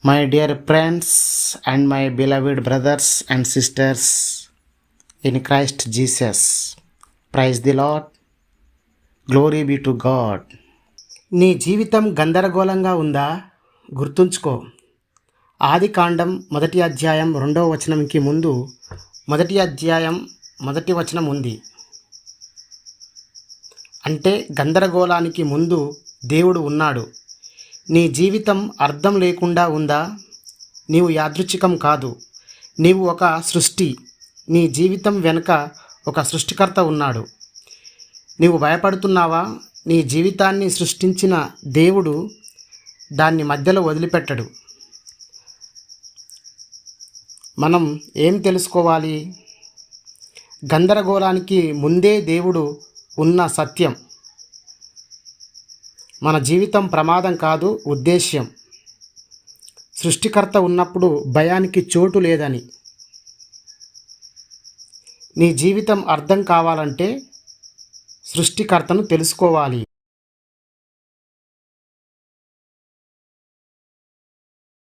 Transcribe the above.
My dear friends and my beloved brothers and sisters in Christ Jesus, praise the Lord, glory be to God. నీ జీవితం గందరగోళంగా ఉందా? గుర్తుంచుకో, ఆది కాండం 1వ అధ్యాయం 2వ వచనంకి ముందు 1వ అధ్యాయం 1వ వచనం ఉంది. అంటే గందరగోళానికి ముందు దేవుడు ఉన్నాడు. నీ జీవితం అర్థం లేకుండా ఉందా? నీవు యాదృచ్ఛికం కాదు, నీవు ఒక సృష్టి. నీ జీవితం వెనుక ఒక సృష్టికర్త ఉన్నాడు. నీవు భయపడుతున్నావా? నీ జీవితాన్ని సృష్టించిన దేవుడు దాన్ని మధ్యలో వదిలిపెట్టడు. మనం ఏం తెలుసుకోవాలి? గందరగోళానికి ముందే దేవుడు ఉన్న సత్యం. మన జీవితం ప్రమాదం కాదు, ఉద్దేశ్యం. సృష్టికర్త ఉన్నప్పుడు భయానికి చోటు లేదని. నీ జీవితం అర్థం కావాలంటే సృష్టికర్తను తెలుసుకోవాలి.